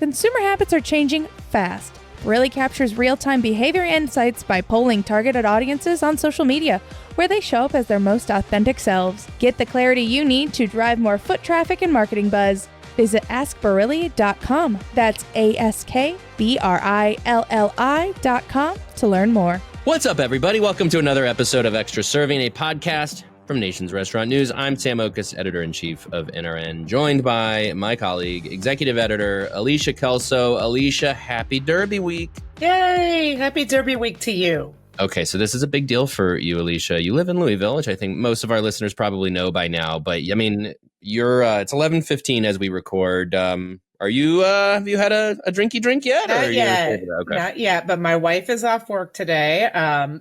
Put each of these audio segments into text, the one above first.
consumer habits are changing fast. Really captures real-time behavior insights by polling targeted audiences on social media, where they show up as their most authentic selves. Get the clarity you need to drive more foot traffic and marketing buzz. Visit askbarilli.com. That's AskBrilli.com to learn more. What's up, everybody? Welcome to another episode of Extra Serving, a podcast from Nation's Restaurant News. I'm Sam Oches, Editor-in-Chief of NRN, joined by my colleague, Executive Editor Alicia Kelso. Alicia, happy Derby Week. Yay! Happy Derby Week to you. Okay, so this is a big deal for you, Alicia. You live in Louisville, which I think most of our listeners probably know by now. But, I mean, it's 11:15 as we record. Have you had a drinky drink yet? Not yet. Okay. Not yet, but my wife is off work today.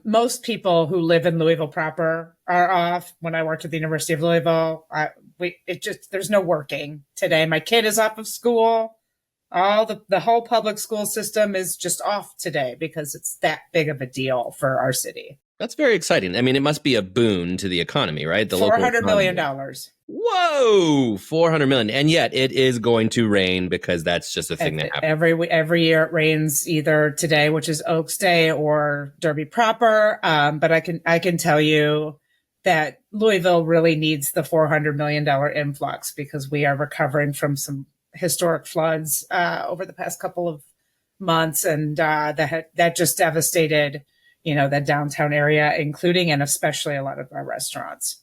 Most people who live in Louisville proper are off. When I worked at the University of Louisville, there's no working today. My kid is off of school. The whole public school system is just off today because it's that big of a deal for our city. That's very exciting. I mean, it must be a boon to the economy, right? The $400 million. Whoa, $400 million. And yet it is going to rain because that's just a thing that happens. Every year it rains either today, which is Oaks Day, or Derby proper. But I can tell you that Louisville really needs the $400 million influx because we are recovering from some historic floods over the past couple of months. And that just devastated, the downtown area, including and especially a lot of our restaurants.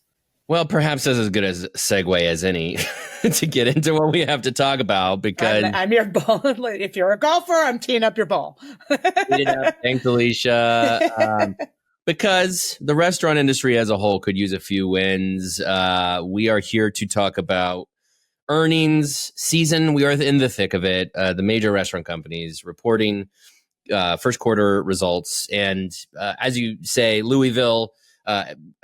Well, perhaps that's as good a segue as any to get into what we have to talk about, because I'm your ball. If you're a golfer, I'm teeing up your ball. Thanks, Alicia. Because the restaurant industry as a whole could use a few wins. We are here to talk about earnings season. We are in the thick of it. The major restaurant companies reporting first quarter results. And as you say, Louisville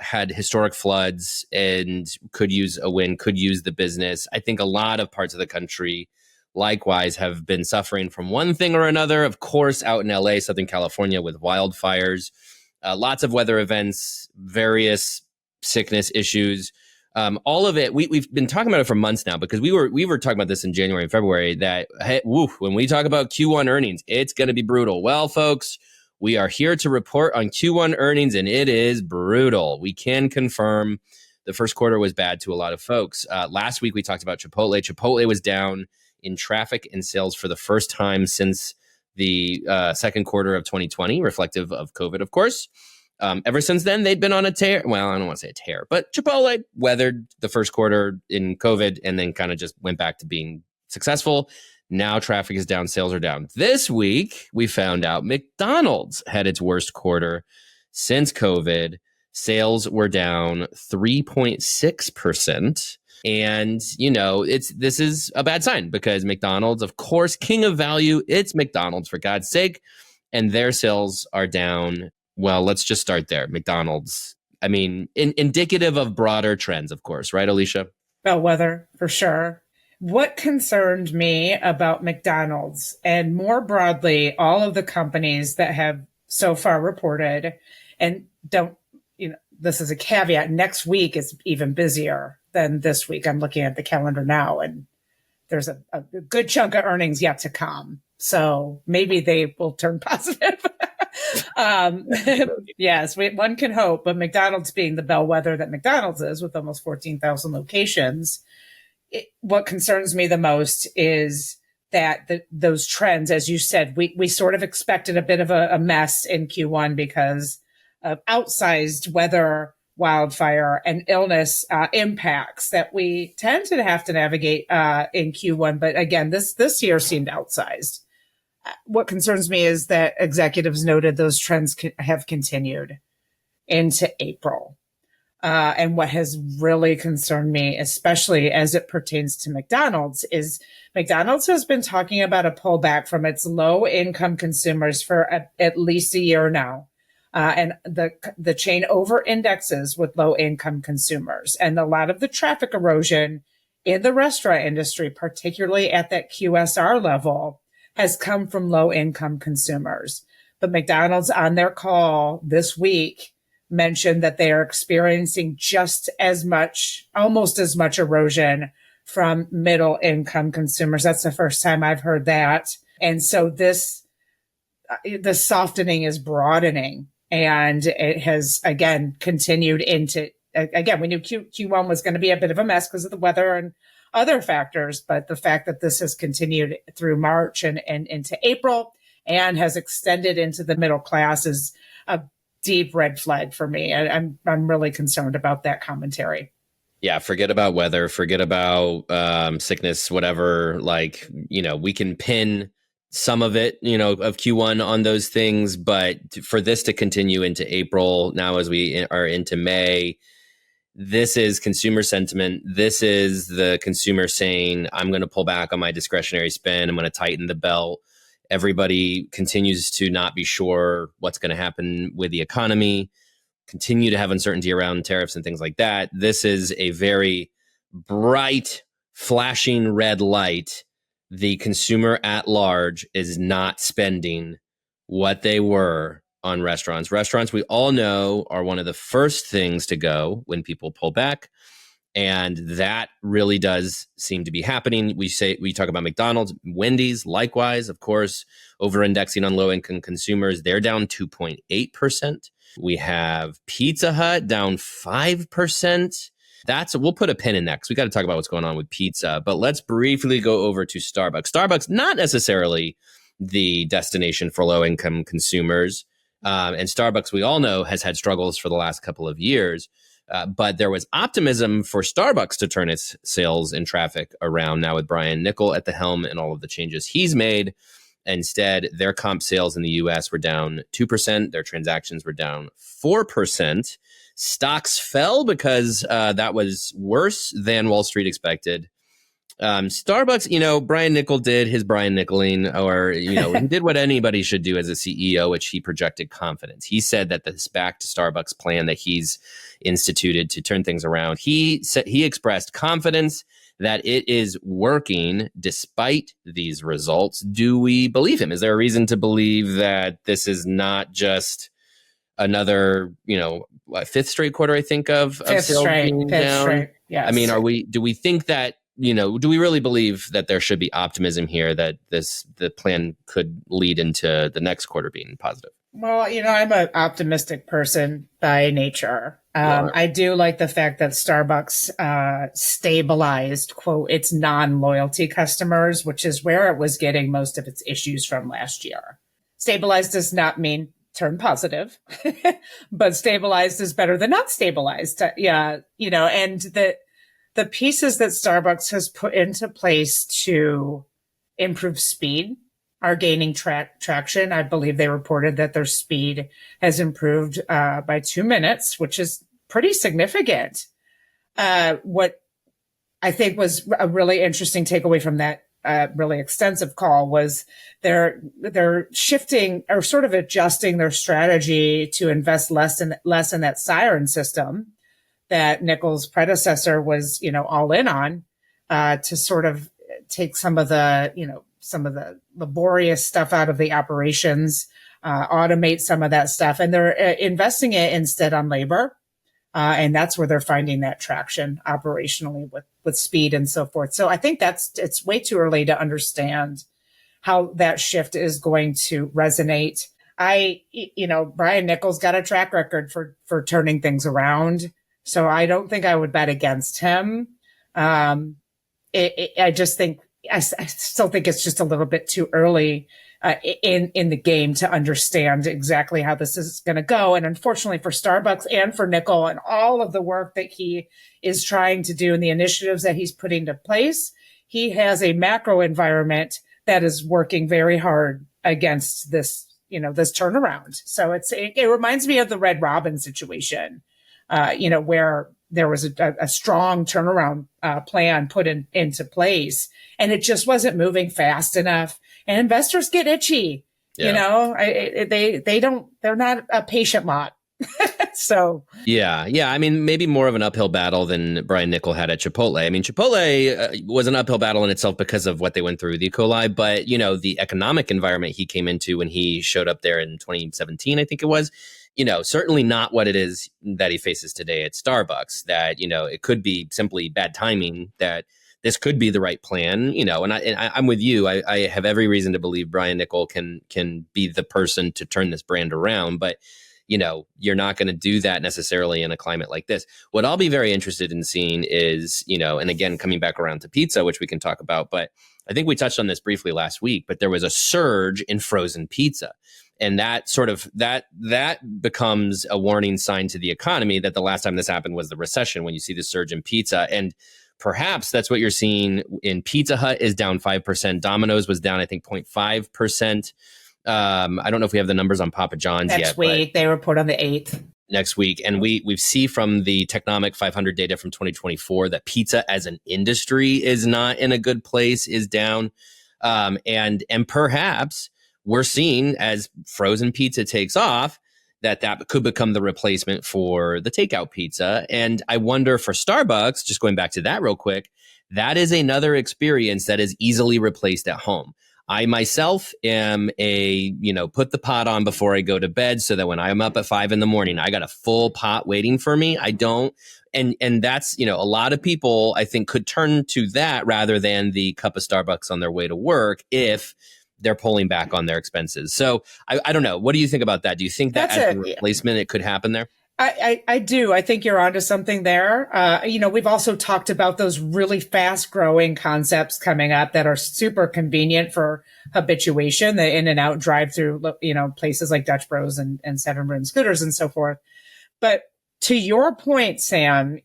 had historic floods and could use a win, could use the business. I think a lot of parts of the country likewise have been suffering from one thing or another. Of course, out in LA, Southern California, with wildfires, lots of weather events, various sickness issues. All of it, we've been talking about it for months now, because we were talking about this in January and February, that when we talk about Q1 earnings, it's going to be brutal. Well, folks, we are here to report on Q1 earnings, and it is brutal. We can confirm the first quarter was bad to a lot of folks. Last week, we talked about Chipotle. Chipotle was down in traffic and sales for the first time since the second quarter of 2020, reflective of COVID, of course. Ever since then, they'd been on a tear. Well, I don't want to say a tear, but Chipotle weathered the first quarter in COVID and then kind of just went back to being successful. Now traffic is down, sales are down. This week, we found out McDonald's had its worst quarter since COVID. Sales were down 3.6%. And, this is a bad sign, because McDonald's, of course, king of value, it's McDonald's, for God's sake. And their sales are down. Well, let's just start there. McDonald's, I mean, indicative of broader trends, of course, right, Alicia? Bellwether, for sure. What concerned me about McDonald's, and more broadly, all of the companies that have so far reported, and this is a caveat, next week is even busier than this week. I'm looking at the calendar now, and there's a good chunk of earnings yet to come. So maybe they will turn positive. Yes, one can hope, but McDonald's being the bellwether that McDonald's is, with almost 14,000 locations, what concerns me the most is that those trends, as you said, we sort of expected a bit of a mess in Q1 because of outsized weather, wildfire, and illness impacts that we tend to have to navigate in Q1. But again, this year seemed outsized. What concerns me is that executives noted those trends have continued into April. And what has really concerned me, especially as it pertains to McDonald's, is McDonald's has been talking about a pullback from its low-income consumers for at least a year now. And the chain over-indexes with low-income consumers. And a lot of the traffic erosion in the restaurant industry, particularly at that QSR level, has come from low-income consumers. But McDonald's, on their call this week, mentioned that they are experiencing just as much, almost as much erosion from middle income consumers. That's the first time I've heard that. And so the softening is broadening, and it has again continued into, again, we knew Q1 was going to be a bit of a mess because of the weather and other factors, but the fact that this has continued through March and into April and has extended into the middle class is a deep red flag for me. I'm really concerned about that commentary. Yeah, forget about weather, forget about sickness, whatever. Like, we can pin some of it, of Q1 on those things, but for this to continue into April, now as we are into May, this is consumer sentiment. This is the consumer saying, I'm going to pull back on my discretionary spend. I'm going to tighten the belt. Everybody continues to not be sure what's going to happen with the economy, continue to have uncertainty around tariffs and things like that. This is a very bright, flashing red light. The consumer at large is not spending what they were on restaurants. Restaurants, we all know, are one of the first things to go when people pull back. And that really does seem to be happening. We talk about McDonald's, Wendy's, likewise, of course, over-indexing on low-income consumers. They're down 2.8%. We have Pizza Hut down 5%. We'll put a pin in that because we got to talk about what's going on with pizza. But let's briefly go over to Starbucks. Starbucks, not necessarily the destination for low-income consumers. And Starbucks, we all know, has had struggles for the last couple of years. But there was optimism for Starbucks to turn its sales and traffic around now with Brian Niccol at the helm and all of the changes he's made. Instead, their comp sales in the U.S. were down 2%. Their transactions were down 4%. Stocks fell because that was worse than Wall Street expected. Starbucks, Brian Niccol did his Brian Niccoling, or, he did what anybody should do as a CEO, which he projected confidence. He said that this back to Starbucks plan that he's instituted to turn things around, he expressed confidence that it is working despite these results. Do we believe him? Is there a reason to believe that this is not just another, fifth straight quarter, I think, of fifth straight, yes. I mean, do we think that, do we really believe that there should be optimism here that the plan could lead into the next quarter being positive? Well, I'm an optimistic person by nature. I do like the fact that Starbucks stabilized, quote, its non-loyalty customers, which is where it was getting most of its issues from last year. Stabilized does not mean turn positive, but stabilized is better than not stabilized. Yeah, and the pieces that Starbucks has put into place to improve speed are gaining traction. I believe they reported that their speed has improved by 2 minutes, which is pretty significant. What I think was a really interesting takeaway from that really extensive call was they're shifting or sort of adjusting their strategy to invest less in that siren system that Niccol's predecessor was, all in on, to sort of take some of the laborious stuff out of the operations, automate some of that stuff. And they're investing it instead on labor. And that's where they're finding that traction operationally with speed and so forth. So I think it's way too early to understand how that shift is going to resonate. Brian Niccol's got a track record for turning things around. So I don't think I would bet against him. I still think it's just a little bit too early in the game to understand exactly how this is going to go. And unfortunately for Starbucks and for Niccol and all of the work that he is trying to do and the initiatives that he's putting into place, he has a macro environment that is working very hard against this, this turnaround. So it reminds me of the Red Robin situation. Where there was a strong turnaround plan put into place, and it just wasn't moving fast enough. And investors get itchy, they're not a patient lot. So yeah. I mean, maybe more of an uphill battle than Brian Niccol had at Chipotle. I mean, Chipotle was an uphill battle in itself because of what they went through with E. coli. But the economic environment he came into when he showed up there in 2017, I think it was. Certainly not what it is that he faces today at Starbucks, that, it could be simply bad timing that this could be the right plan, and I'm with you. I have every reason to believe Brian Niccol can be the person to turn this brand around, but you're not going to do that necessarily in a climate like this. What I'll be very interested in seeing is, and again, coming back around to pizza, which we can talk about, but I think we touched on this briefly last week, but there was a surge in frozen pizza. And that sort of, that becomes a warning sign to the economy that the last time this happened was the recession, when you see the surge in pizza. And perhaps that's what you're seeing in Pizza Hut is down 5%. Domino's was down, I think, 0.5%. I don't know if we have the numbers on Papa John's yet. Next week, they report on the 8th. Next week. And we see from the Technomic 500 data from 2024 that pizza as an industry is not in a good place, is down. And perhaps we're seeing, as frozen pizza takes off, that could become the replacement for the takeout pizza. And I wonder for Starbucks, just going back to that real quick, that is another experience that is easily replaced at home. I myself am put the pot on before I go to bed so that when I'm up at 5 a.m, I got a full pot waiting for me. I don't. And that's, a lot of people I think could turn to that rather than the cup of Starbucks on their way to work if they're pulling back on their expenses. So I don't know. What do you think about that? Do you think that as a replacement, it could happen there? I do. I think you're onto something there. We've also talked about those really fast growing concepts coming up that are super convenient for habituation, the in and out drive through, places like Dutch Bros and 7-Room scooters and so forth. But to your point, Sam,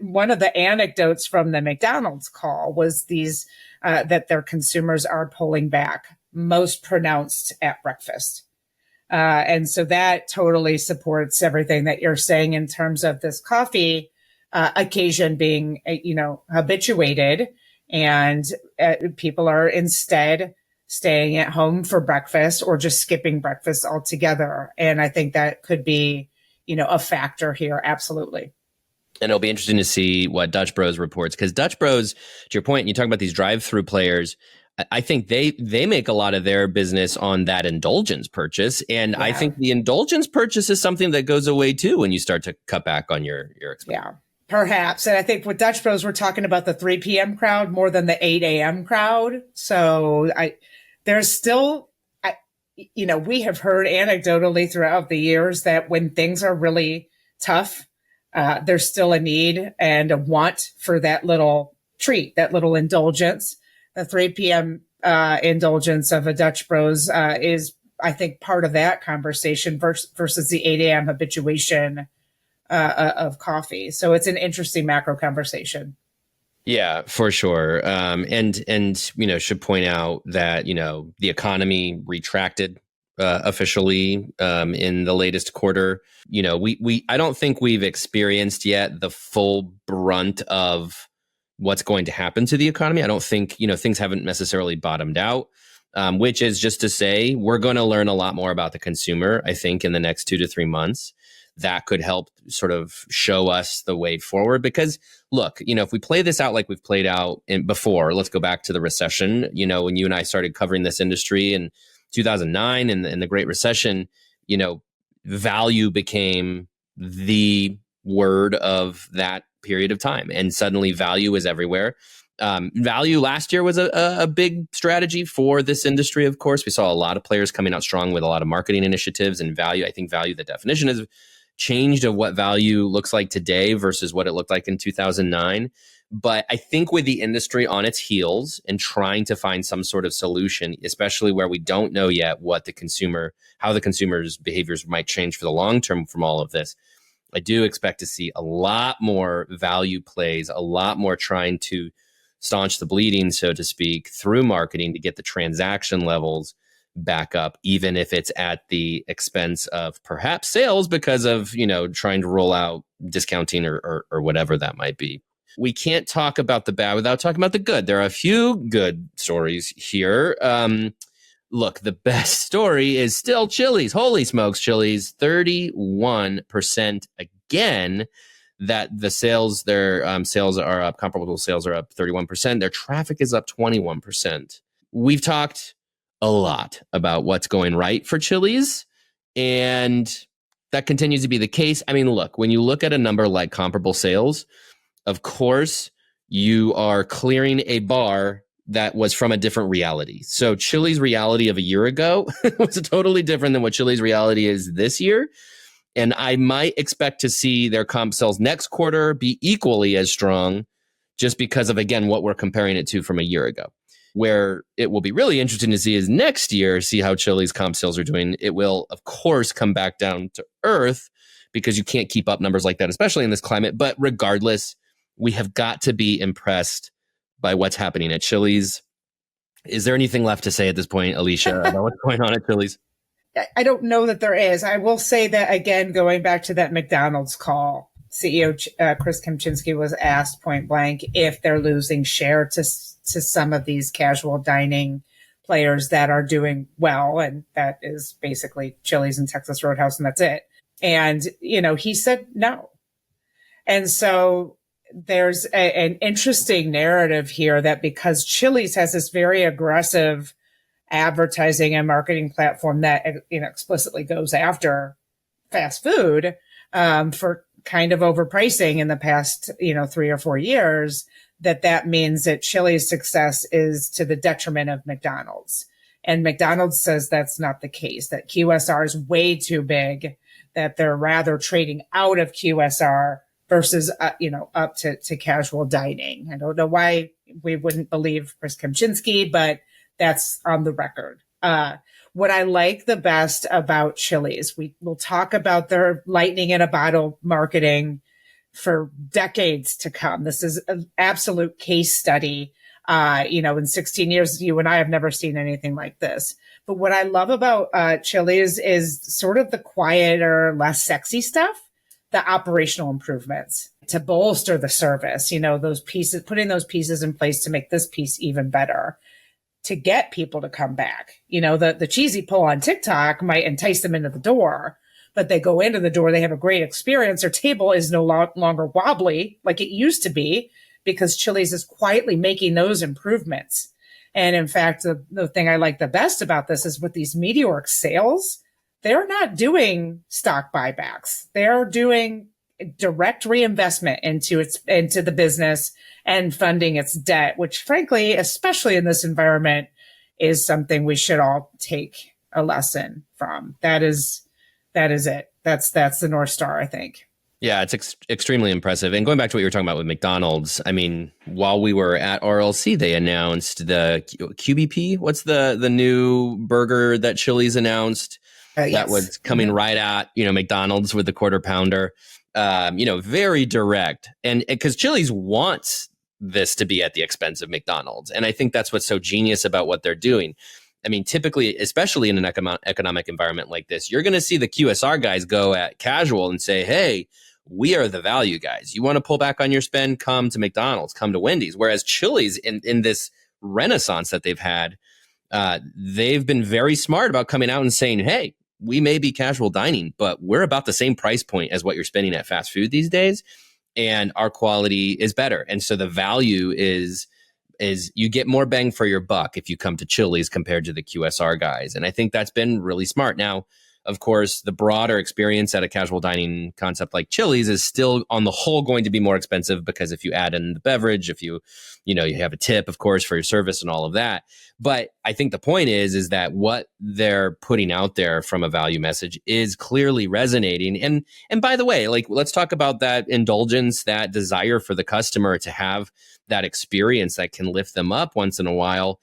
one of the anecdotes from the McDonald's call was these, that their consumers are pulling back, most pronounced at breakfast. And so that totally supports everything that you're saying in terms of this coffee occasion being, habituated, and people are instead staying at home for breakfast or just skipping breakfast altogether. And I think that could be, a factor here. Absolutely. And it'll be interesting to see what Dutch Bros reports, because Dutch Bros, to your point, you talk about these drive-through players, I think they make a lot of their business on that indulgence purchase. And I think the indulgence purchase is something that goes away too when you start to cut back on your expenses. Yeah, perhaps. And I think with Dutch Bros, we're talking about the 3 p.m. crowd more than the 8 a.m. crowd. So there's still, we have heard anecdotally throughout the years that when things are really tough, there's still a need and a want for that little treat, that little indulgence. The 3 p.m. Indulgence of a Dutch Bros is, I think, part of that conversation versus the 8 a.m. habituation of coffee. So it's an interesting macro conversation. Yeah, for sure. And should point out that, the economy retracted officially in the latest quarter. I don't think we've experienced yet the full brunt of what's going to happen to the economy. I don't think, things haven't necessarily bottomed out, which is just to say we're going to learn a lot more about the consumer, I think, in the next 2 to 3 months. That could help sort of show us the way forward. Because look, if we play this out like we've played out before, let's go back to the recession. When you and I started covering this industry in 2009 and the Great Recession, value became the word of that period of time. And suddenly value is everywhere. Value last year was a big strategy for this industry. Of course, we saw a lot of players coming out strong with a lot of marketing initiatives and value. I think value, the definition has changed of what value looks like today versus what it looked like in 2009. But I think with the industry on its heels and trying to find some sort of solution, especially where we don't know yet how the consumer's behaviors might change for the long term from all of this, I do expect to see a lot more value plays, a lot more trying to staunch the bleeding, so to speak, through marketing to get the transaction levels back up, even if it's at the expense of perhaps sales because of, trying to roll out discounting or whatever that might be. We can't talk about the bad without talking about the good. There are a few good stories here. Look, the best story is still Chili's. Holy smokes, Chili's, 31% again. That the sales, their sales are up, comparable sales are up 31%. Their traffic is up 21%. We've talked a lot about what's going right for Chili's, and that continues to be the case. I mean, look, when you look at a number like comparable sales, of course, you are clearing a bar that was from a different reality. So Chili's reality of a year ago was totally different than what Chili's reality is this year. And I might expect to see their comp sales next quarter be equally as strong just because of, again, what we're comparing it to from a year ago. Where it will be really interesting to see is next year, see how Chili's comp sales are doing. It will, of course, come back down to earth because you can't keep up numbers like that, especially in this climate. But regardless, we have got to be impressed by what's happening at Chili's. Is there anything left to say at this point, Alicia, about what's going on at Chili's? I don't know that there is. I will say that, again, going back to that McDonald's call, CEO Chris Kempczinski was asked point blank if they're losing share to some of these casual dining players that are doing well. And that is basically Chili's and Texas Roadhouse, and that's it. And, he said no. And so there's an interesting narrative here that because Chili's has this very aggressive advertising and marketing platform that explicitly goes after fast food for kind of overpricing in the past 3 or 4 years, that means that Chili's success is to the detriment of McDonald's. And McDonald's says that's not the case, that QSR is way too big, that they're rather trading out of QSR versus up to casual dining. I don't know why we wouldn't believe Chris Kempczinski, but that's on the record. What I like the best about Chili's, we will talk about their lightning in a bottle marketing for decades to come. This is an absolute case study. In 16 years, you and I have never seen anything like this. But what I love about Chili's is sort of the quieter, less sexy stuff, the operational improvements to bolster the service, those pieces, putting those pieces in place to make this piece even better, to get people to come back. The cheesy pull on TikTok might entice them into the door, but they go into the door, they have a great experience. Their table is no longer wobbly like it used to be because Chili's is quietly making those improvements. And in fact, the thing I like the best about this is with these meteoric sales, they're not doing stock buybacks. They're doing direct reinvestment into the business and funding its debt, which frankly, especially in this environment, is something we should all take a lesson from. That is it. That's the North Star, I think. Yeah, it's extremely impressive. And going back to what you were talking about with McDonald's, I mean, while we were at RLC, they announced the QBP. What's the new burger that Chili's announced? Yes. That was coming right at, McDonald's with the quarter pounder. Very direct. And because Chili's wants this to be at the expense of McDonald's. And I think that's what's so genius about what they're doing. I mean, typically, especially in an economic environment like this, you're going to see the QSR guys go at casual and say, hey, we are the value guys. You want to pull back on your spend? Come to McDonald's, come to Wendy's. Whereas Chili's in this renaissance that they've had, they've been very smart about coming out and saying, hey, we may be casual dining, but we're about the same price point as what you're spending at fast food these days. And our quality is better. And so the value is you get more bang for your buck if you come to Chili's compared to the QSR guys. And I think that's been really smart. Now, of course, the broader experience at a casual dining concept like Chili's is still on the whole going to be more expensive because if you add in the beverage, if you have a tip, of course, for your service and all of that. But I think the point is that what they're putting out there from a value message is clearly resonating. And by the way, let's talk about that indulgence, that desire for the customer to have that experience that can lift them up once in a while.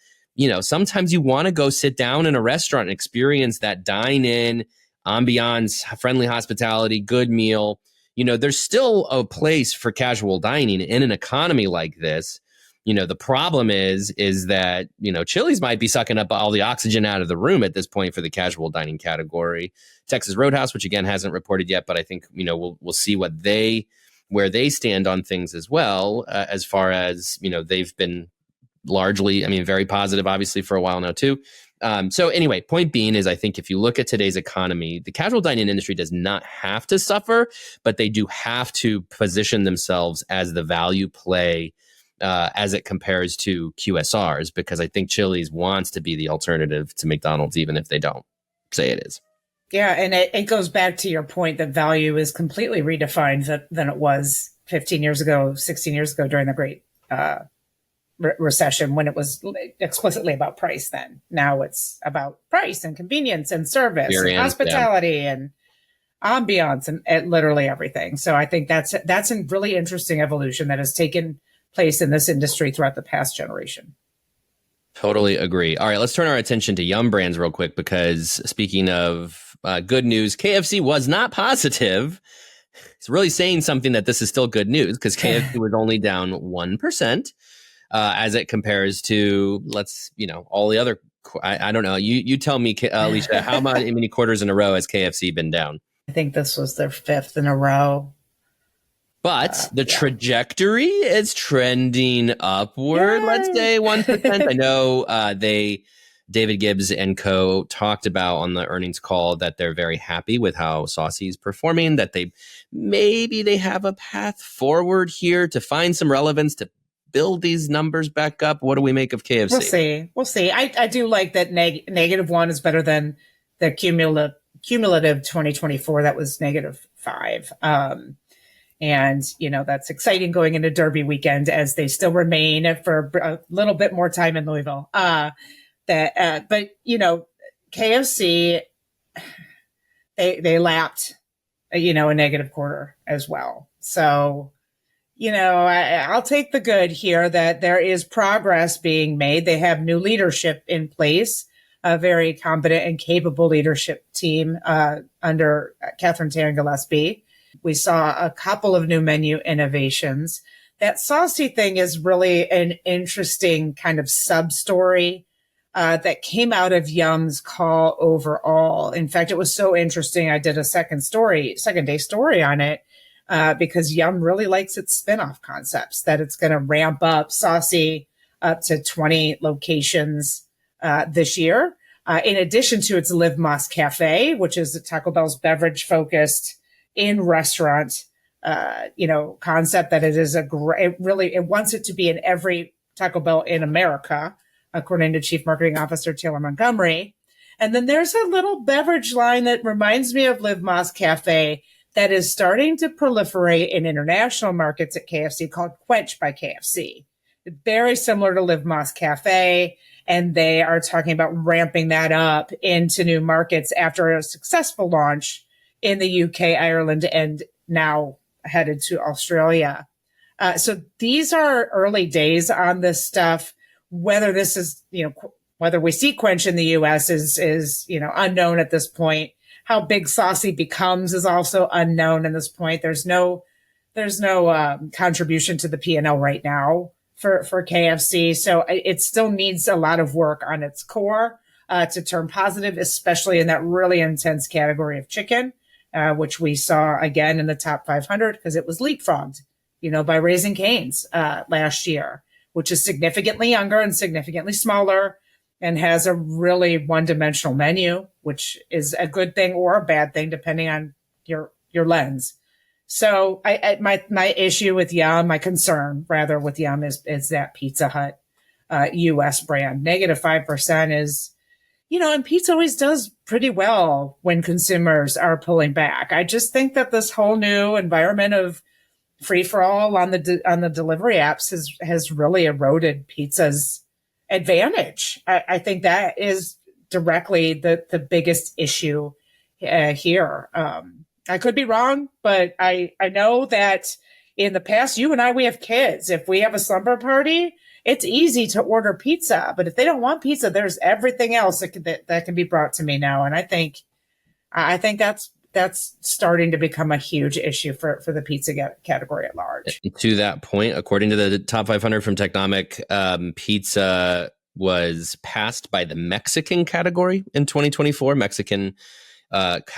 Sometimes you want to go sit down in a restaurant and experience that dine-in ambiance, friendly hospitality, good meal. There's still a place for casual dining in an economy like this. The problem is that, Chili's might be sucking up all the oxygen out of the room at this point for the casual dining category. Texas Roadhouse, which again hasn't reported yet, but I think, we'll see where they stand on things as well, as far as, they've been largely, very positive, obviously, for a while now, too. So anyway, point being is I think if you look at today's economy, the casual dining industry does not have to suffer, but they do have to position themselves as the value play as it compares to QSRs, because I think Chili's wants to be the alternative to McDonald's, even if they don't say it is. Yeah, and it goes back to your point that value is completely redefined than it was 15 years ago, 16 years ago during the Great recession when it was explicitly about price then. Now it's about price and convenience and service and hospitality and ambiance and literally everything. So I think that's a really interesting evolution that has taken place in this industry throughout the past generation. Totally agree. All right, let's turn our attention to Yum Brands real quick, because speaking of good news, KFC was not positive. It's really saying something that this is still good news, because KFC was only down 1% as it compares to, all the other, I don't know. You tell me, Alicia, how many quarters in a row has KFC been down? I think this was their 5th in a row. But the trajectory is trending upward, let's say 1%. I know David Gibbs and co. talked about on the earnings call that they're very happy with how Saucy's performing, that they have a path forward here to find some relevance to build these numbers back up. What do we make of KFC? We'll see. I do like that -1 is better than the cumulative 2024 that was -5. And, that's exciting going into Derby weekend as they still remain for a little bit more time in Louisville. But KFC, they lapped, a negative quarter as well. So, I'll take the good here that there is progress being made. They have new leadership in place, a very competent and capable leadership team under Catherine Tan Gillespie. We saw a couple of new menu innovations. That Saucy thing is really an interesting kind of sub-story that came out of Yum's call overall. In fact, it was so interesting. I did a second day story on it because Yum really likes its spinoff concepts, that it's going to ramp up Saucy up to 20 locations this year. In addition to its Live Más Cafe, which is Taco Bell's beverage-focused in-restaurant, concept that it is it wants it to be in every Taco Bell in America, according to Chief Marketing Officer Taylor Montgomery. And then there's a little beverage line that reminds me of Live Más Cafe that is starting to proliferate in international markets at KFC called Quench by KFC. Very similar to Live Más Cafe. And they are talking about ramping that up into new markets after a successful launch in the UK, Ireland, and now headed to Australia. So these are early days on this stuff. Whether this is, whether we see Quench in the US is unknown at this point. How big Saucy becomes is also unknown at this point. There's no contribution to the P&L right now for KFC. So it still needs a lot of work on its core to turn positive, especially in that really intense category of chicken. Which we saw again in the top 500 because it was leapfrogged, by Raising Cane's last year, which is significantly younger and significantly smaller and has a really one-dimensional menu, which is a good thing or a bad thing, depending on your lens. So my issue with Yum, my concern rather with Yum is that Pizza Hut US brand. -5% is, and pizza always does pretty well when consumers are pulling back. I just think that this whole new environment of free for all on the delivery apps has really eroded pizza's advantage. I think that is directly the biggest issue here. I could be wrong, but I know that in the past, you and I, we have kids. If we have a slumber party, it's easy to order pizza, but if they don't want pizza, there's everything else that can be brought to me now. And I think that's starting to become a huge issue for the pizza category at large. To that point, according to the top 500 from Technomic, pizza was passed by the Mexican category in 2024. Mexican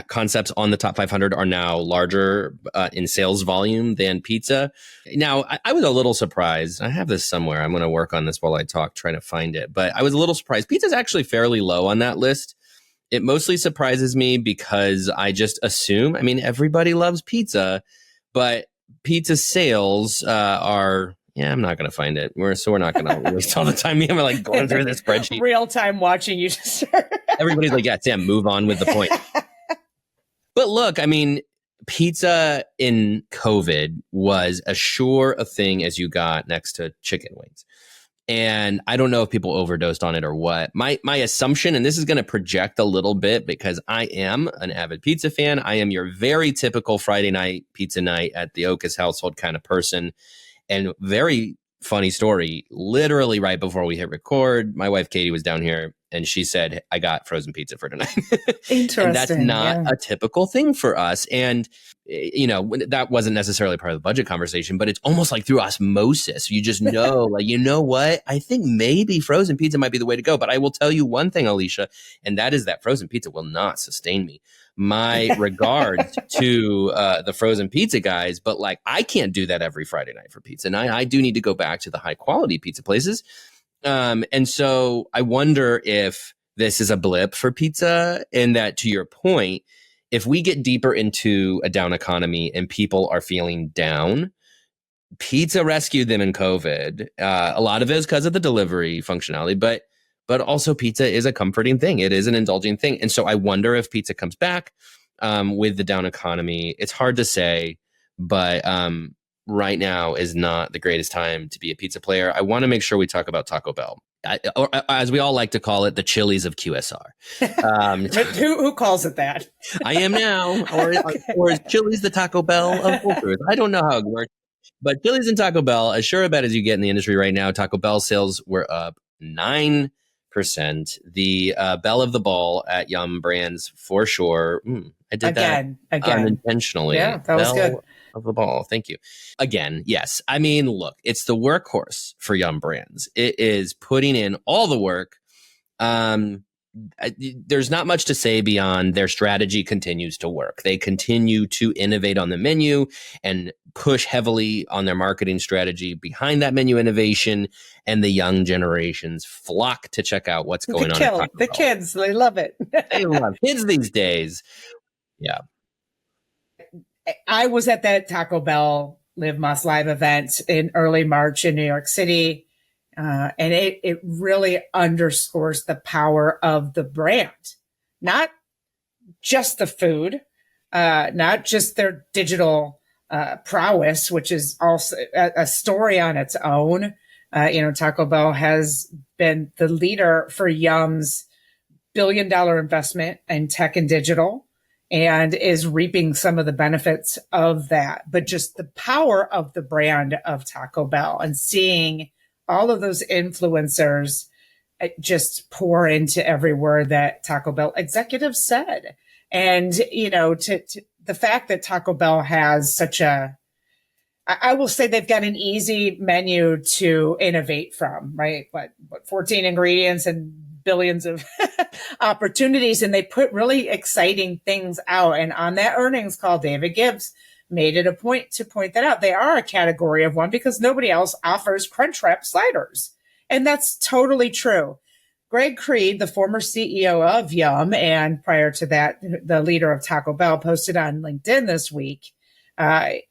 concepts on the top 500 are now larger in sales volume than pizza. Now, I was a little surprised. I have this somewhere. I'm going to work on this while I talk, trying to find it. But I was a little surprised. Pizza is actually fairly low on that list. It mostly surprises me because I just assume, everybody loves pizza, but pizza sales are... Yeah, I'm not going to find it. We're not going to waste all the time. I'm like going through this spreadsheet. Real time watching you just. Everybody's like, yeah, Sam, move on with the point. But look, pizza in COVID was as sure a thing as you got next to chicken wings. And I don't know if people overdosed on it or what. My assumption, and this is going to project a little bit because I am an avid pizza fan. I am your very typical Friday night pizza night at the Oches household kind of person. And very funny story, literally right before we hit record, my wife Katie was down here and she said, I got frozen pizza for tonight. Interesting. And that's not a typical thing for us. And, you know, that wasn't necessarily part of the budget conversation, but it's almost like through osmosis. You just know, like, you know what? I think maybe frozen pizza might be the way to go. But I will tell you one thing, Alicia, and that is that frozen pizza will not sustain me. My regards to the frozen pizza guys, but like I can't do that every Friday night for pizza. And I do need to go back to the high quality pizza places. And so I wonder if this is a blip for pizza, and that, to your point, if we get deeper into a down economy and people are feeling down, pizza rescued them in COVID. A lot of it is because of the delivery functionality, but also pizza is a comforting thing. It is an indulging thing. And so I wonder if pizza comes back with the down economy. It's hard to say, but right now is not the greatest time to be a pizza player. I want to make sure we talk about Taco Bell, or as we all like to call it, the Chili's of QSR. Who calls it that? I am now. Or is Chili's the Taco Bell of Full Truth? I don't know how it works. But Chili's and Taco Bell, as sure a bet as you get in the industry right now, Taco Bell sales were up 9%. The bell of the ball at Yum Brands for sure. I did again unintentionally. Yeah, that was good. Of the ball. Thank you. Again, yes. I mean, look, it's the workhorse for Yum Brands. It is putting in all the work. There's not much to say beyond their strategy continues to work. They continue to innovate on the menu and push heavily on their marketing strategy behind that menu innovation, and the young generations flock to check out what's going on. The kids, they love it. They love kids these days. Yeah. I was at that Taco Bell Live Más Live event in early March in New York City. And it really underscores the power of the brand, not just the food, not just their digital prowess, which is also a story on its own. Taco Bell has been the leader for Yum's $1 billion investment in tech and digital, and is reaping some of the benefits of that. But just the power of the brand of Taco Bell, and seeing all of those influencers just pour into every word that Taco Bell executives said. And, to the fact that Taco Bell has I will say they've got an easy menu to innovate from, right? What 14 ingredients and billions of opportunities. And they put really exciting things out. And on that earnings call, David Gibbs made it a point to point that out. They are a category of one because nobody else offers Crunchwrap sliders. And that's totally true. Greg Creed, the former CEO of Yum, and prior to that, the leader of Taco Bell, posted on LinkedIn this week a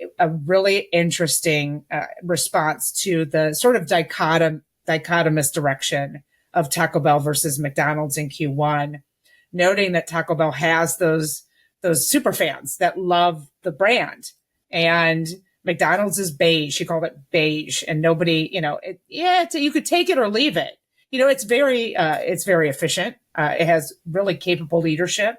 really interesting response to the sort of dichotomous direction of Taco Bell versus McDonald's in Q1, noting that Taco Bell has those super fans that love the brand, and McDonald's is beige. She called it beige, and nobody, you could take it or leave it. It's very efficient. It has really capable leadership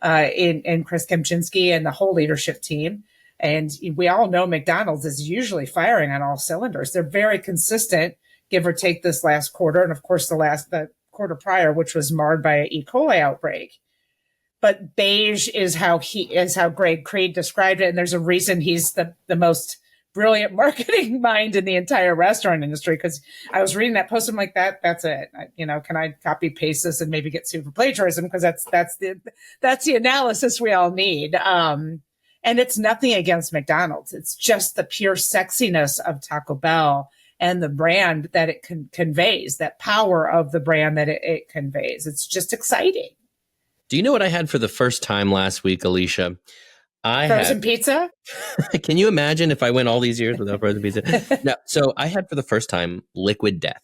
in Chris Kempczinski and the whole leadership team. And we all know McDonald's is usually firing on all cylinders. They're very consistent, give or take this last quarter. And of course, the quarter prior, which was marred by an E. coli outbreak. But beige is how Greg Creed described it. And there's a reason he's the most brilliant marketing mind in the entire restaurant industry. Because I was reading that post, I'm like, that's it. Can I copy paste this and maybe get sued for plagiarism? Because that's the analysis we all need. And it's nothing against McDonald's. It's just the pure sexiness of Taco Bell and the brand that it conveys, that power of the brand that it conveys. It's just exciting. Do you know what I had for the first time last week, Alicia? Frozen pizza? Can you imagine if I went all these years without frozen pizza? No. So I had for the first time Liquid Death.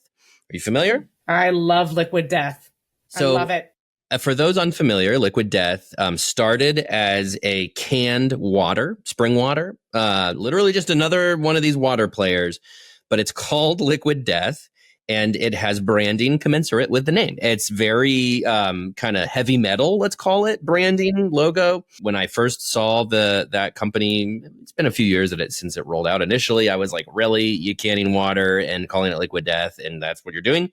Are you familiar? I love Liquid Death. So I love it. For those unfamiliar, Liquid Death started as a canned water, spring water, literally just another one of these water players, but it's called Liquid Death. And it has branding commensurate with the name. It's very kind of heavy metal, let's call it, branding logo. When I first saw that company, it's been a few years since it rolled out. Initially, I was like, really? You canning water and calling it Liquid Death, and that's what you're doing?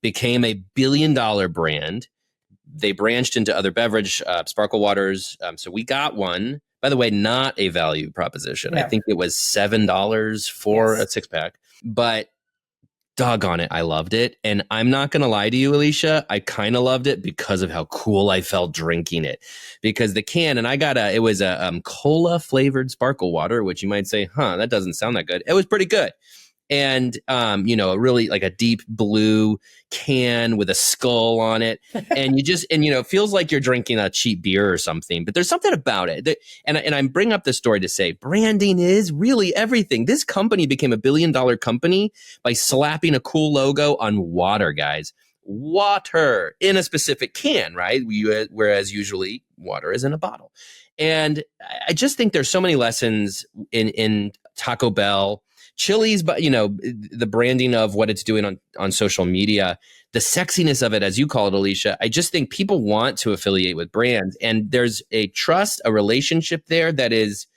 Became a billion-dollar brand. They branched into other beverage, sparkle waters. So we got one. By the way, not a value proposition. No. I think it was $7 for a 6-pack. But doggone it, I loved it. And I'm not going to lie to you, Alicia, I kind of loved it because of how cool I felt drinking it. Because the can, and it was a cola flavored sparkle water, which you might say, that doesn't sound that good. It was pretty good. And, really like a deep blue can with a skull on it. And it feels like you're drinking a cheap beer or something, but there's something about it. And I bring up this story to say branding is really everything. This company became $1 billion company by slapping a cool logo on water, guys. Water in a specific can, right? Whereas usually water is in a bottle. And I just think there's so many lessons in Taco Bell, Chili's, but the branding of what it's doing on social media, the sexiness of it, as you call it, Alicia. I just think people want to affiliate with brands, and there's a trust, a relationship there that is,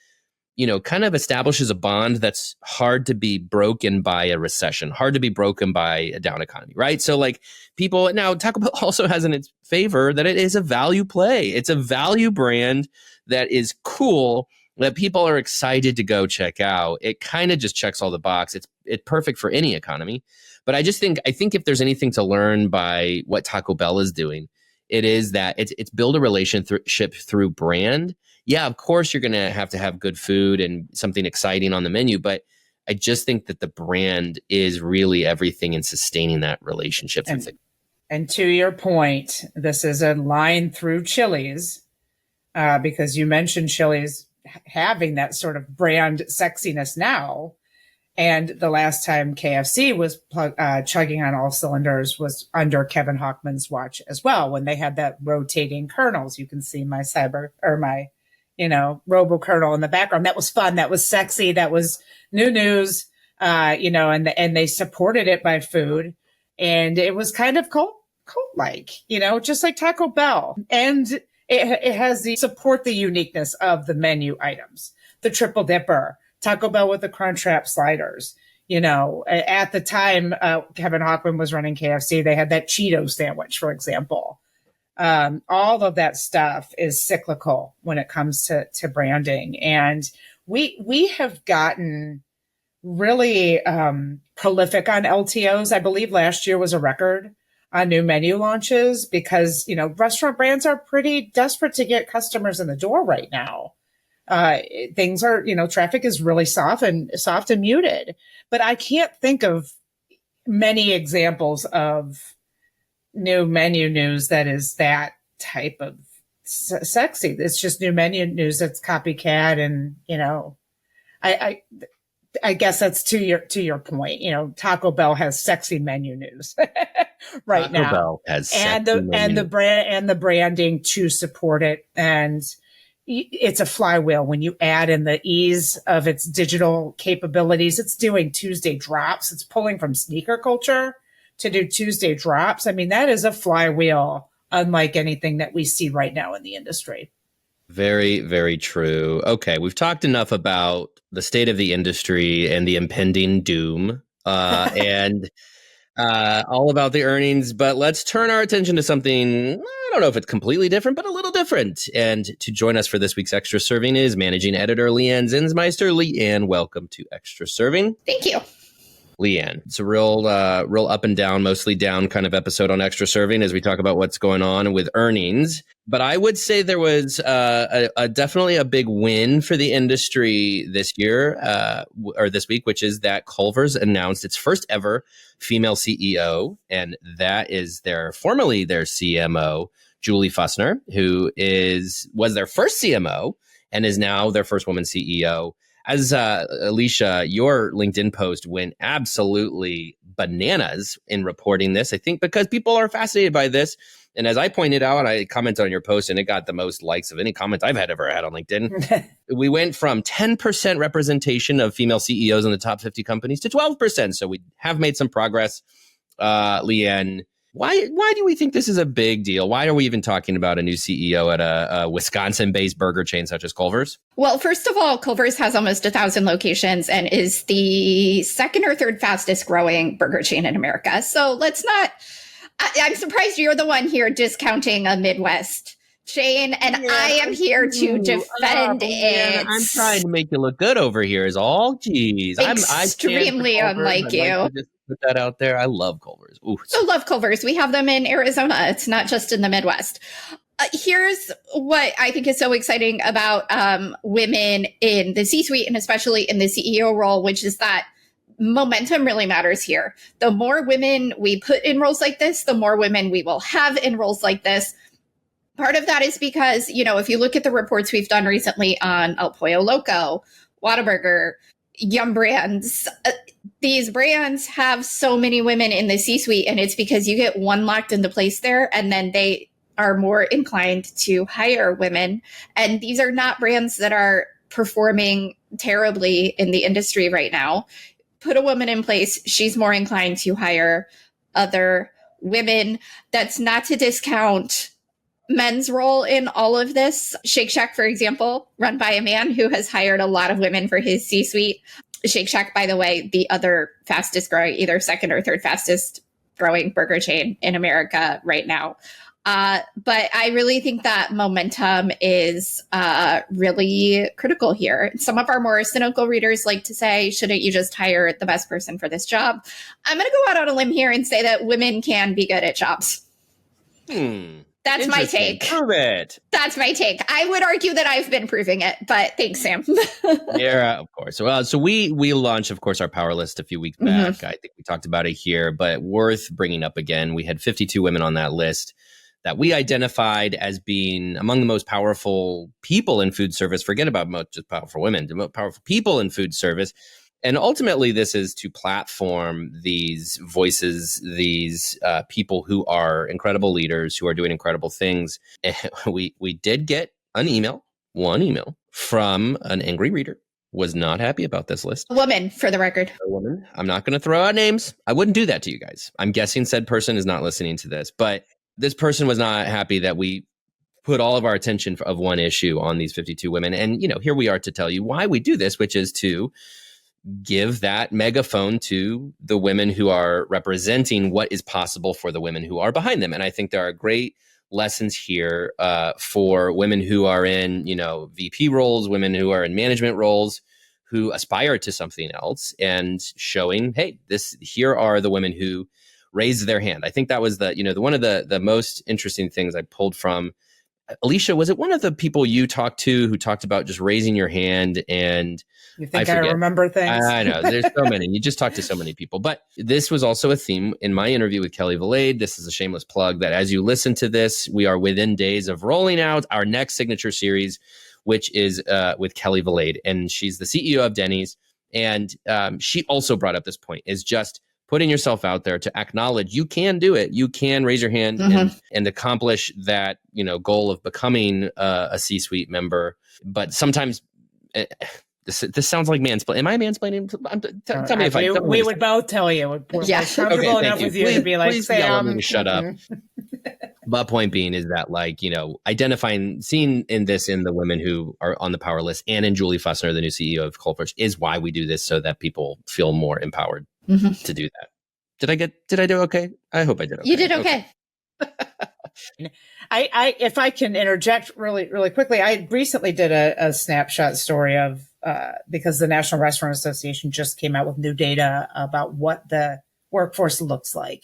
kind of establishes a bond that's hard to be broken by a recession, hard to be broken by a down economy, right? So like people now, Taco Bell also has in its favor that it is a value play. It's a value brand that is cool, that people are excited to go check out. It kind of just checks all the boxes. It's perfect for any economy. But I think if there's anything to learn by what Taco Bell is doing, it is that it's build a relationship through brand. Yeah, of course you're going to have good food and something exciting on the menu, but I just think that the brand is really everything in sustaining that relationship. And to your point, this is a line through Chili's, because you mentioned Chili's having that sort of brand sexiness now. And the last time KFC was chugging on all cylinders was under Kevin Hochman's watch as well, when they had that rotating kernels. You can see my Robo kernel in the background. That was fun. That was sexy. That was new news, and they supported it by food. And it was kind of cult-like, just like Taco Bell. And it has support the uniqueness of the menu items, the triple dipper, Taco Bell with the Crunchwrap sliders. At the time, Kevin Hochman was running KFC. They had that Cheeto sandwich, for example. All of that stuff is cyclical when it comes to branding. And we have gotten really prolific on LTOs. I believe last year was a record on new menu launches because, restaurant brands are pretty desperate to get customers in the door right now. Things are, traffic is really soft and muted, but I can't think of many examples of new menu news that is that type of sexy. It's just new menu news that's copycat. And, I guess that's to your point. Taco Bell has sexy menu news right now. Taco Bell has the branding to support it, and it's a flywheel. When you add in the ease of its digital capabilities, it's doing Tuesday drops. It's pulling from sneaker culture to do Tuesday drops. I mean, that is a flywheel unlike anything that we see right now in the industry. Very, very true. Okay, we've talked enough about the state of the industry and the impending doom and all about the earnings, but let's turn our attention to something, I don't know if it's completely different, but a little different. And to join us for this week's Extra Serving is managing editor Leigh Anne Zinsmeister. Leigh Anne, welcome to Extra Serving. Thank you. Leigh Anne, it's a real up and down, mostly down kind of episode on Extra Serving as we talk about what's going on with earnings. But I would say there was definitely a big win for the industry this year or this week, which is that Culver's announced its first ever female CEO, and that is formerly their CMO, Julie Fussner, who was their first CMO and is now their first woman CEO. As Alicia, your LinkedIn post went absolutely bananas in reporting this, I think because people are fascinated by this. And as I pointed out, I commented on your post and it got the most likes of any comment I've ever had on LinkedIn. We went from 10% representation of female CEOs in the top 50 companies to 12%. So we have made some progress. Leigh Anne, why do we think this is a big deal? Why are we even talking about a new CEO at a Wisconsin-based burger chain such as Culver's? Well, first of all, Culver's has almost 1,000 locations and is the second or third fastest growing burger chain in America. So let's not, I'm surprised you're the one here discounting a Midwest chain, and I am here to defend it. I'm trying to make you look good over here is all. Geez. Extremely unlike you. Like just put that out there. I love Culver's. Ooh. So love Culver's. We have them in Arizona. It's not just in the Midwest. Here's what I think is so exciting about women in the C-suite and especially in the CEO role, which is that momentum really matters here. The more women we put in roles like this, the more women we will have in roles like this. Part of that is because, if you look at the reports we've done recently on El Pollo Loco, Whataburger, Yum Brands, these brands have so many women in the C-suite, and it's because you get one locked into place there, and then they are more inclined to hire women. And these are not brands that are performing terribly in the industry right now. Put a woman in place, she's more inclined to hire other women. That's not to discount men's role in all of this. Shake Shack, for example, run by a man who has hired a lot of women for his C-suite. Shake Shack, by the way, the other fastest growing, either second or third fastest growing burger chain in America right now. But I really think that momentum is really critical here. Some of our more cynical readers like to say, shouldn't you just hire the best person for this job? I'm going to go out on a limb here and say that women can be good at jobs. That's my take. Prove it. That's my take. I would argue that I've been proving it, but thanks, Sam. Yeah, of course. Well, so we launched, of course, our power list a few weeks back. I think we talked about it here, but worth bringing up again. We had 52 women on that list that we identified as being among the most powerful people in food service. Forget about just powerful women, the most powerful people in food service. And ultimately, this is to platform these voices, these people who are incredible leaders, who are doing incredible things. And we did get one email from an angry reader, was not happy about this list. A woman, for the record. A woman. I'm not going to throw out names. I wouldn't do that to you guys. I'm guessing said person is not listening to this, but this person was not happy that we put all of our attention of one issue on these 52 women. And, here we are to tell you why we do this, which is to give that megaphone to the women who are representing what is possible for the women who are behind them. And I think there are great lessons here for women who are in, VP roles, women who are in management roles, who aspire to something else, and showing, hey, here are the women who raised their hand. I think that was one of the most interesting things I pulled from. Alicia, was it one of the people you talked to who talked about just raising your hand? And you think I remember things? I know. There's so many. You just talked to so many people. But this was also a theme in my interview with Kelly Valade. This is a shameless plug that as you listen to this, we are within days of rolling out our next signature series, which is with Kelly Valade. And she's the CEO of Denny's. And she also brought up this point, is just putting yourself out there to acknowledge you can do it. You can raise your hand and accomplish that, goal of becoming a C-suite member. But sometimes this sounds like mansplaining. Am I mansplaining? Tell me if we would both tell you. We're comfortable enough with you to be like, please Sam, shut up. But point being is that, seeing in the women who are on the power list and in Julie Fussner, the new CEO of Culver, is why we do this, so that people feel more empowered to do that. Did I do okay? I hope I did okay. You did okay. I if I can interject really, really quickly, I recently did a snapshot story of, because the National Restaurant Association just came out with new data about what the workforce looks like.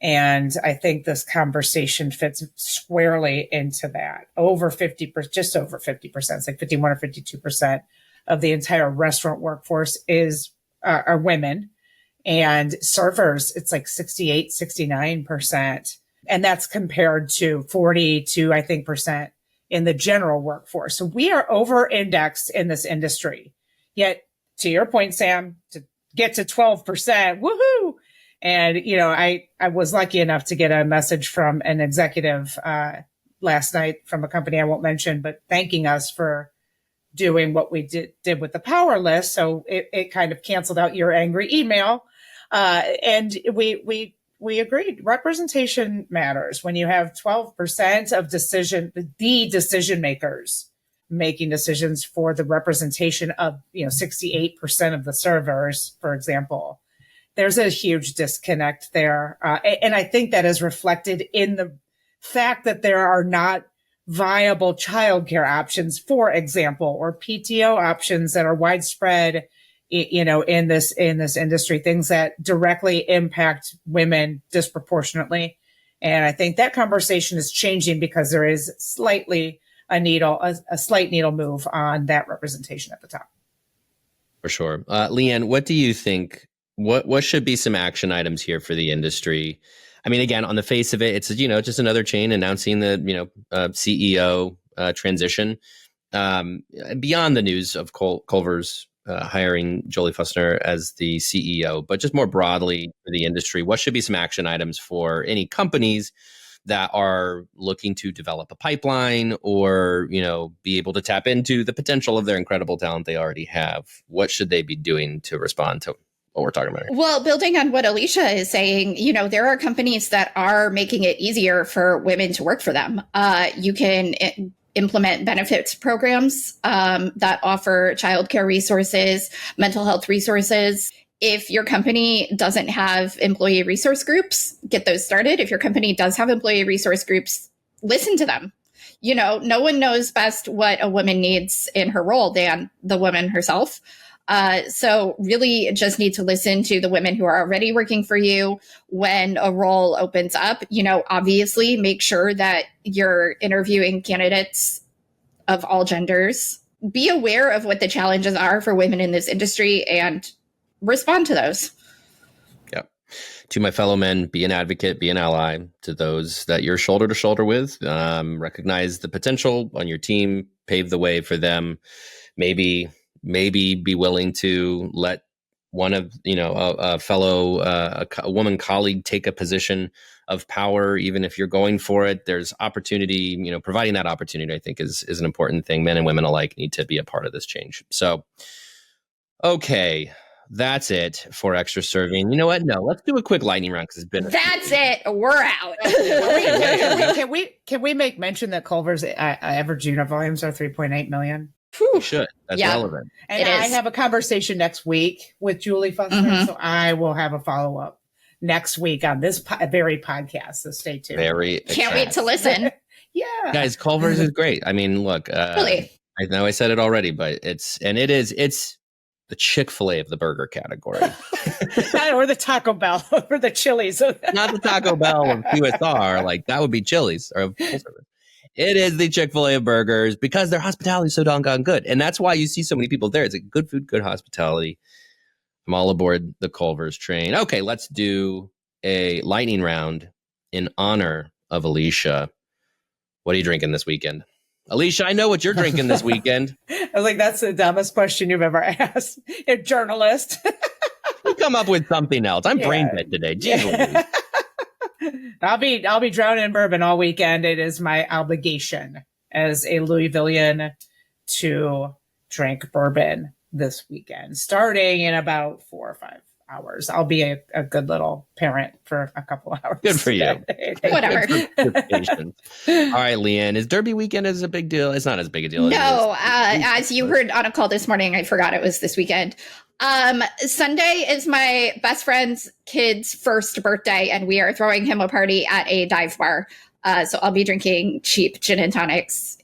And I think this conversation fits squarely into that. Just over 50%, it's like 51 or 52% of the entire restaurant workforce are women. And servers, it's like 68, 69%. And that's compared to 42, I think, percent in the general workforce. So we are over-indexed in this industry. Yet, to your point, Sam, to get to 12%, woohoo! And, I was lucky enough to get a message from an executive last night from a company I won't mention, but thanking us for doing what we did with the power list. So it kind of canceled out your angry email. And we agreed representation matters when you have 12% of the decision makers making decisions for the representation of, 68% of the servers, for example. There's a huge disconnect there. And I think that is reflected in the fact that there are not viable childcare options, for example, or PTO options that are widespread, in this industry, things that directly impact women disproportionately. And I think that conversation is changing because there is a slight needle move on that representation at the top. For sure. Leigh Anne, what do you think? What should be some action items here for the industry? I mean, again, on the face of it, it's, just another chain announcing the, CEO transition. Beyond the news of Culver's hiring Julie Fussner as the CEO, but just more broadly for the industry, what should be some action items for any companies that are looking to develop a pipeline or, be able to tap into the potential of their incredible talent they already have? What should they be doing to respond to what we're talking about here? Well, building on what Alicia is saying, there are companies that are making it easier for women to work for them. You can implement benefits programs that offer childcare resources, mental health resources. If your company doesn't have employee resource groups, get those started. If your company does have employee resource groups, listen to them. No one knows best what a woman needs in her role than the woman herself. So really just need to listen to the women who are already working for you when a role opens up. Obviously make sure that you're interviewing candidates of all genders. Be aware of what the challenges are for women in this industry and respond to those. Yep. To my fellow men, be an advocate, be an ally to those that you're shoulder to shoulder with. Recognize the potential on your team, pave the way for them. Maybe be willing to let one of, a fellow, a woman colleague take a position of power, even if you're going for it. There's opportunity, providing that opportunity, I think is an important thing. Men and women alike need to be a part of this change. So, okay, that's it for Extra Serving. You know what? No, let's do a quick lightning round because it's been. That's it. We're out. Can we make mention that Culver's average unit volumes are 3.8 million? You should. That's relevant. And I have a conversation next week with Julie Fussner, so I will have a follow-up next week on this very podcast. So stay tuned. Can't wait to listen. Yeah. Guys, Culver's is great. I mean, look, really? I know I said it already, but it's the Chick-fil-A of the burger category. Or the Taco Bell or the Chili's. Not the Taco Bell of QSR. Like that would be Chili's or full service. It is the Chick-fil-A of burgers because their hospitality is so doggone good. And that's why you see so many people there. It's like good food, good hospitality. I'm all aboard the Culver's train. Okay, let's do a lightning round in honor of Alicia. What are you drinking this weekend? Alicia, I know what you're drinking this weekend. I was like, that's the dumbest question you've ever asked. A journalist. You come up with something else. I'm brain dead today. Jeez. I'll be drowning in bourbon all weekend. It is my obligation as a Louisvillian to drink bourbon this weekend, starting in about 4 or 5 hours. I'll be a good little parent for a couple of hours. Good for you. Whatever. All right, Leigh Anne, is Derby weekend a big deal? It's not as big a deal. No, as you heard on a call this morning, I forgot it was this weekend. Sunday is my best friend's kid's first birthday, and we are throwing him a party at a dive bar. So I'll be drinking cheap gin and tonics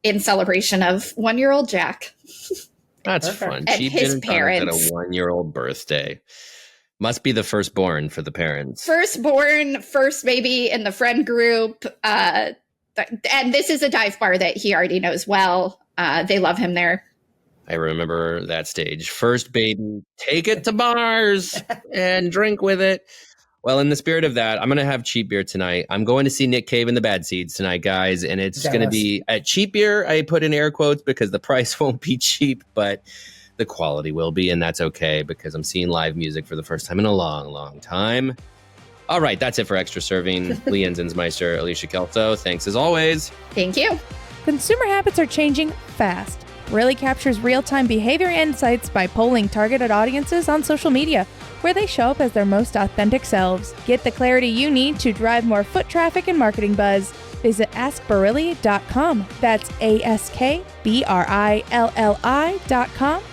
in celebration of 1-year-old Jack. That's fun. And cheap his gin and parents. at a 1-year-old birthday. Must be the firstborn for the parents. Firstborn, first baby in the friend group. And this is a dive bar that he already knows well. They love him there. I remember that stage. First baby, take it to bars and drink with it. Well, in the spirit of that, I'm going to have cheap beer tonight. I'm going to see Nick Cave and the Bad Seeds tonight, guys. And it's going to be at cheap beer. I put in air quotes because the price won't be cheap, but the quality will be, and that's okay because I'm seeing live music for the first time in a long, long time. All right, that's it for Extra Serving. Leigh Anne Zinsmeister, Alicia Kelso, thanks as always. Thank you. Consumer habits are changing fast. Briley captures real-time behavior insights by polling targeted audiences on social media, where they show up as their most authentic selves. Get the clarity you need to drive more foot traffic and marketing buzz. Visit askbriley.com. That's AskBrilli.com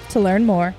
to learn more.